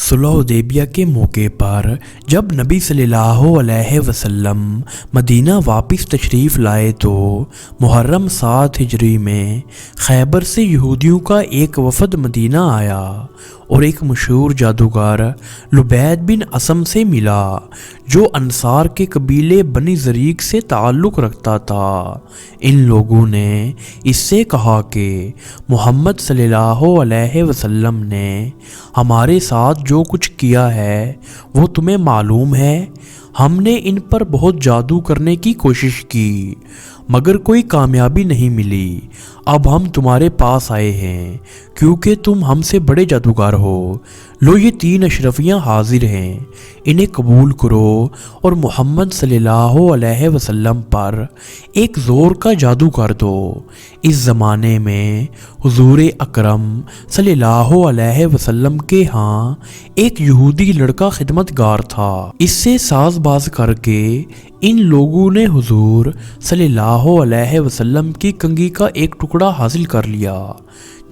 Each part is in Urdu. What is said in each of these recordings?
صلح حدیبیہ کے موقع پر جب نبی صلی اللہ علیہ وسلم مدینہ واپس تشریف لائے تو محرم 7 ہجری میں خیبر سے یہودیوں کا ایک وفد مدینہ آیا اور ایک مشہور جادوگر لبید بن اسم سے ملا جو انصار کے قبیلے بنی زریق سے تعلق رکھتا تھا۔ ان لوگوں نے اس سے کہا کہ محمد صلی اللہ علیہ وسلم نے ہمارے ساتھ جو کچھ کیا ہے وہ تمہیں معلوم ہے۔ ہم نے ان پر بہت جادو کرنے کی کوشش کی مگر کوئی کامیابی نہیں ملی۔ اب ہم تمہارے پاس آئے ہیں کیونکہ تم ہم سے بڑے جادوگر ہو۔ لو یہ 3 اشرفیاں حاضر ہیں، انہیں قبول کرو اور محمد صلی اللہ علیہ وسلم پر ایک زور کا جادو کر دو۔ اس زمانے میں حضور اکرم صلی اللہ علیہ وسلم کے ہاں ایک یہودی لڑکا خدمت گار تھا۔ اس سے ساز باز کر کے ان لوگوں نے حضور صلی اللہ علیہ وسلم کی کنگھی کا ایک ٹکڑا حاصل کر لیا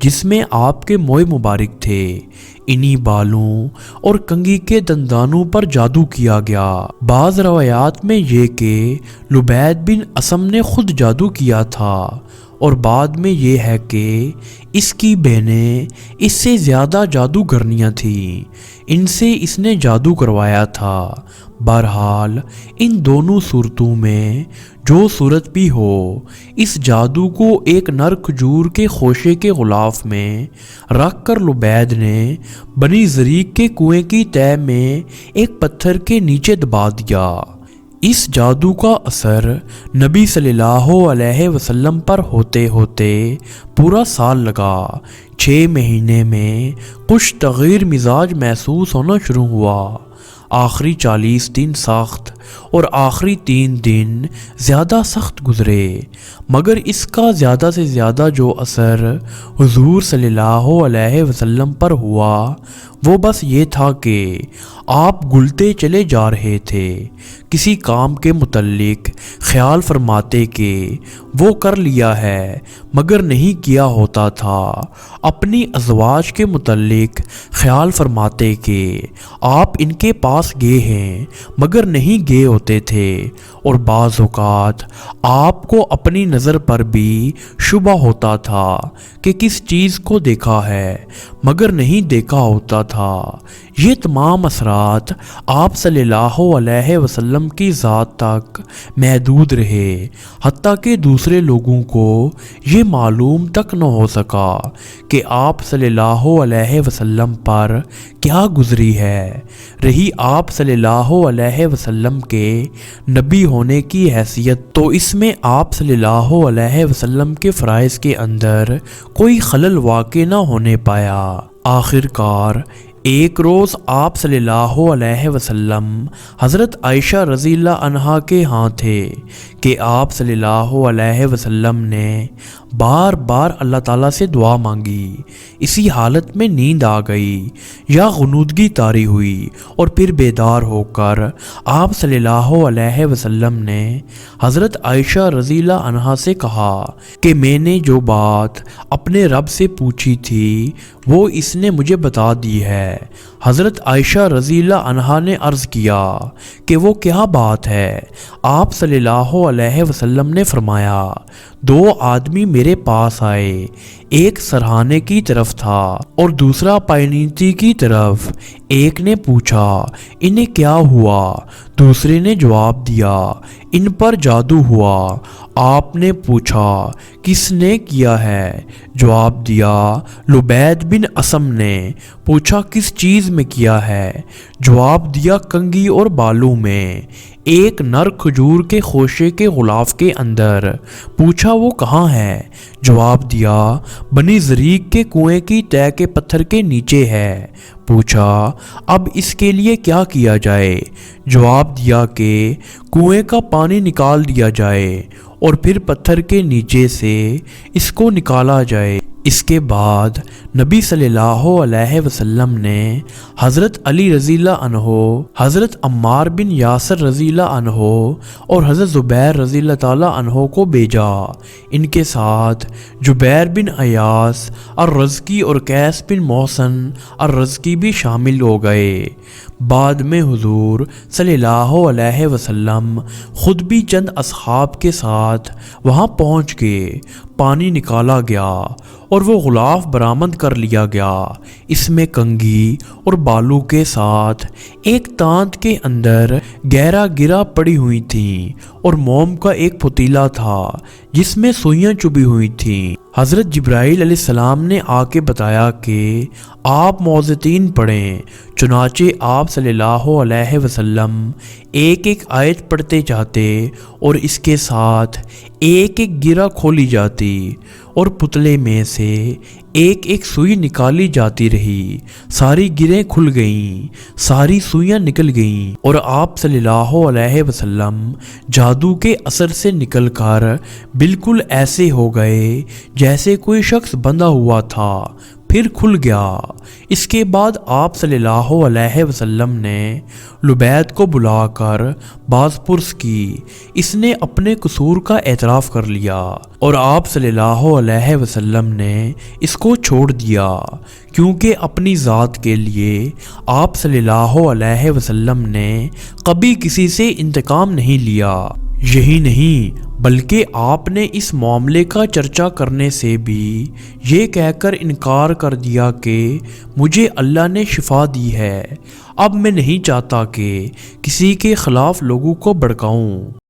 جس میں آپ کے موئے مبارک تھے۔ انہی بالوں اور کنگھی کے دندانوں پر جادو کیا گیا۔ بعض روایات میں یہ کہ لبید بن اسم نے خود جادو کیا تھا اور بعد میں یہ ہے کہ اس کی بہنیں اس سے زیادہ جادوگرنیاں تھیں، ان سے اس نے جادو کروایا تھا۔ بہرحال ان دونوں صورتوں میں جو صورت بھی ہو، اس جادو کو ایک نر کھجور کے خوشے کے غلاف میں رکھ کر لبید نے بنی زریق کے کنویں کی تہہ میں ایک پتھر کے نیچے دبا دیا۔ اس جادو کا اثر نبی صلی اللہ علیہ وسلم پر ہوتے ہوتے پورا سال لگا۔ 6 مہینے میں کچھ تغیر مزاج محسوس ہونا شروع ہوا۔ آخری 40 دن سخت اور آخری 3 دن زیادہ سخت گزرے، مگر اس کا زیادہ سے زیادہ جو اثر حضور صلی اللہ علیہ وسلم پر ہوا وہ بس یہ تھا کہ آپ گلتے چلے جا رہے تھے۔ کسی کام کے متعلق خیال فرماتے کہ وہ کر لیا ہے مگر نہیں کیا ہوتا تھا۔ اپنی ازواج کے متعلق خیال فرماتے کہ آپ ان کے پاس گئے ہیں مگر نہیں گئے ہوتے تھے، اور بعض اوقات آپ کو اپنی نظر پر بھی شبہ ہوتا تھا کہ کس چیز کو دیکھا ہے مگر نہیں دیکھا ہوتا تھا۔ یہ تمام اثرات آپ صلی اللہ علیہ وسلم کی ذات تک محدود رہے، حتیٰ کہ دوسرے لوگوں کو یہ معلوم تک نہ ہو سکا کہ آپ صلی اللہ علیہ وسلم پر کیا گزری ہے۔ رہی آپ صلی اللہ علیہ وسلم کے نبی ہونے کی حیثیت، تو اس میں آپ صلی اللہ علیہ وسلم کے فرائض کے اندر کوئی خلل واقع نہ ہونے پایا۔ آخر کار ایک روز آپ صلی اللہ علیہ وسلم حضرت عائشہ رضی اللہ عنہا کے ہاں تھے کہ آپ صلی اللہ علیہ وسلم نے بار بار اللہ تعالیٰ سے دعا مانگی۔ اسی حالت میں نیند آ گئی یا غنودگی طاری ہوئی اور پھر بیدار ہو کر آپ صلی اللہ علیہ وسلم نے حضرت عائشہ رضی اللہ عنہا سے کہا کہ میں نے جو بات اپنے رب سے پوچھی تھی وہ اس نے مجھے بتا دی ہے۔ حضرت عائشہ رضی اللہ عنہا نے عرض کیا کہ وہ کیا بات ہے؟ آپ صلی اللہ علیہ وسلم نے فرمایا، 2 آدمی میرے پاس آئے، ایک سرہانے کی طرف تھا اور دوسرا پائنیتی کی طرف۔ ایک نے پوچھا انہیں کیا ہوا؟ دوسرے نے جواب دیا ان پر جادو ہوا۔ آپ نے پوچھا کس نے کیا ہے؟ جواب دیا لبید بن اسم نے۔ پوچھا کس چیز میں کیا ہے؟ جواب دیا کنگھی اور بالوں میں، ایک نر کھجور کے خوشے کے غلاف کے اندر۔ پوچھا وہ کہاں ہے؟ جواب دیا بنی زریق کے کنویں کی تہہ کے پتھر کے نیچے ہے۔ پوچھا اب اس کے لیے کیا کیا جائے؟ جواب دیا کہ کنویں کا پانی نکال دیا جائے اور پھر پتھر کے نیچے سے اس کو نکالا جائے۔ اس کے بعد نبی صلی اللہ علیہ وسلم نے حضرت علی رضی اللہ عنہ، حضرت عمار بن یاسر رضی اللہ عنہ اور حضرت زبیر رضی اللہ تعالی عنہ کو بھیجا۔ ان کے ساتھ جبیر بن ایاس الرزقی اور قیس بن محسن الرزقی بھی شامل ہو گئے۔ بعد میں حضور صلی اللہ علیہ وسلم خود بھی چند اصحاب کے ساتھ وہاں پہنچ کے پانی نکالا گیا اور وہ غلاف برآمد کر لیا گیا۔ اس میں کنگھی اور بالو کے ساتھ ایک تانت کے اندر گہرا گرا پڑی ہوئی تھیں اور موم کا ایک پتیلا تھا جس میں سوئیاں چبھی ہوئی تھیں۔ حضرت جبرائیل علیہ السلام نے آ کے بتایا کہ آپ معوذتین پڑھیں، چنانچہ آپ صلی اللہ علیہ وسلم ایک ایک آیت پڑھتے جاتے اور اس کے ساتھ ایک ایک گرہ کھولی جاتی اور پتلے میں سے ایک ایک سوئی نکالی جاتی رہی۔ ساری گرہیں کھل گئیں، ساری سوئیاں نکل گئیں اور آپ صلی اللہ علیہ وسلم جادو کے اثر سے نکل کر بالکل ایسے ہو گئے جیسے کوئی شخص بندھا ہوا تھا، پھر کھل گیا۔ اس کے بعد آپ صلی اللہ علیہ وسلم نے لبید کو بلا کر باز پرس کی۔ اس نے اپنے قصور کا اعتراف کر لیا اور آپ صلی اللہ علیہ وسلم نے اس کو چھوڑ دیا، کیونکہ اپنی ذات کے لیے آپ صلی اللہ علیہ وسلم نے کبھی کسی سے انتقام نہیں لیا۔ یہی نہیں بلکہ آپ نے اس معاملے کا چرچا کرنے سے بھی یہ کہہ کر انکار کر دیا کہ مجھے اللہ نے شفا دی ہے، اب میں نہیں چاہتا کہ کسی کے خلاف لوگوں کو بھڑکاؤں۔